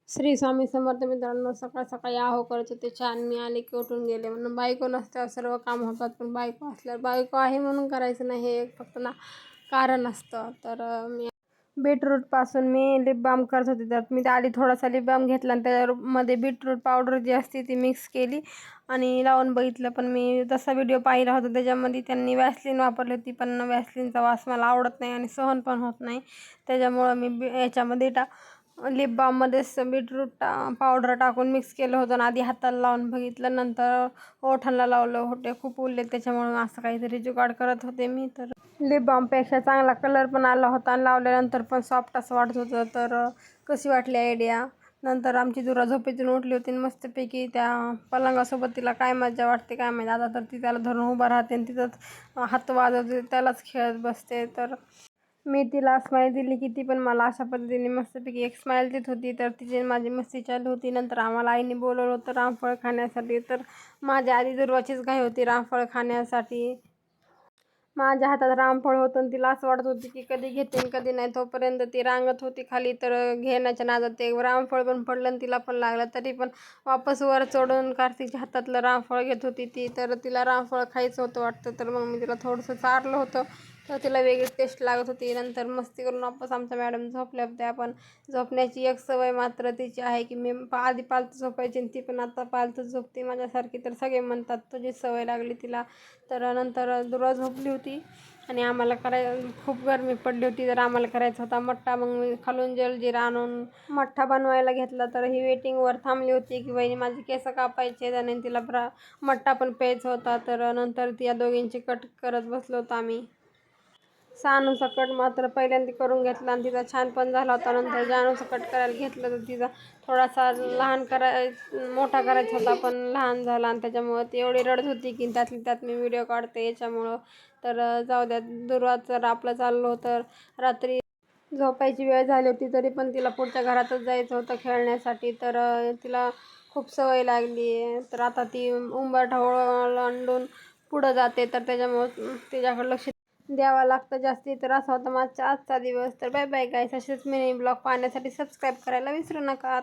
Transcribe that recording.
श्री स्वामी समर्थ मित्रांनो, सकाळ सकाळी आहो करत होते छान. मी आले की उठून गेले म्हणून बायको नसल्यावर सर्व काम होतात, पण बायको असल्यावर बायको आहे म्हणून करायचं नाही हे एक फक्त ना कारण असतं. तर मी बीटरूटपासून मी लिप बाम करत होते. तर मी आधी थोडासा लिप बाम घेतला आणि त्याच्यामध्ये बीटरूट पावडर जी असते ती मिक्स केली आणि लावून बघितलं. पण मी तसा व्हिडिओ पाहिला होता, त्याच्यामध्ये त्यांनी वॅसलीन वापरली होती, पण वॅसलीनचा वास मला आवडत नाही आणि सहन पण होत नाही. त्याच्यामुळं मी याच्यामध्ये लिप बाममध्येच बीटरूट पावडर टाकून मिक्स केलं होतं आणि आधी हाताला लावून बघितलं, नंतर ओठांना लावलं. होते खूप उरले, त्याच्यामुळे असं काहीतरी जुगाड करत होते मी. तर लिप बामपेक्षा चांगला कलर पण आला होता आणि लावल्यानंतर पण सॉफ्ट असं वाटत होतं. तर कशी वाटली आयडिया? नंतर आमची दुरा झोपेतून उठली होती आणि मस्तपैकी त्या पलंगासोबत तिला काय मजा वाटते काय माहिती. आता तर ती त्याला धरून उभं राहते आणि तिथंच हात वाजवते, त्यालाच खेळत बसते. तर मी तिला स्माईल दिली की ती पण मला अशा पद्धतीने मस्तपैकी एक स्माईल देत होती. तर तिची माझी मस्ती चालू होती. नंतर आम्हाला आईने बोलवलं होतं रामफळ खाण्यासाठी. तर माझ्या आधी दुर्वाचीच घाई होती रामफळ खाण्यासाठी. माझ्या हातात रामफळ होतं आणि तिला असं वाटत होती की कधी घेते आणि कधी नाही. तोपर्यंत ती रांगत होती खाली. तर घेण्याच्या नादात ते रामफळ पण पडलं आणि तिला पण लागलं. तरी पण वापस वर चढून कार्तिकच्या हातातलं रामफळ घेत होती ती. तर तिला रामफळ खायचं होतं वाटतं. तर मग मी तिला थोडंसं चारलं होतं, तर तिला वेगळीच टेस्ट लागत होती. नंतर मस्ती करून वापस आमच्या मॅडम झोपल्या होत्या. पण झोपण्याची एक सवय मात्र तिची आहे की मी आधी पालतं झोपायची आणि ती पण आता पालतं झोपते माझ्यासारखी. तर सगळे म्हणतात तुझी सवय लागली तिला. तर नंतर दुर्वा झोपली होती आणि आम्हाला खूप गरमी पडली होती. तर आम्हाला करायचा होता मठ्ठा. मग मी खालून जलजिरा आणून मठ्ठा बनवायला घेतला. तर ही वेटिंगवर थांबली होती की वहिनी माझी केस कापायचे आणि तिला मठ्ठा पण प्यायचा होता. तर नंतर या दोघींची कट करत बसलो होतो आम्ही. सानूचा कट मात्र पहिल्यांदा करून घेतला आणि तिचा छान पण झाला होता. नंतर जानूचा कट करायला घेतलं तर तिचा थोडासा मोठा करायचा होता, पण लहान झाला आणि त्याच्यामुळं ती एवढी रडत होती की त्यातली त्यात मी व्हिडिओ काढते याच्यामुळं. तर जाऊ द्या. दुर्वात जर आपलं चाललं होतं, रात्री झोपायची वेळ झाली होती तरी पण तिला पुढच्या घरातच जायचं होतं खेळण्यासाठी. तर तिला खूप सवय लागली आहे. तर आता ती उंबरठा ओलांडून पुढं जाते. तर त्याच्यामुळं तिच्याकडं लक्ष द्यावा लागतं जास्ती. तर असा होता माझा आजचा दिवस. तर बाय बाय गाईस. असेच मिनी ब्लॉग पाहण्यासाठी सबस्क्राईब करायला विसरू नका.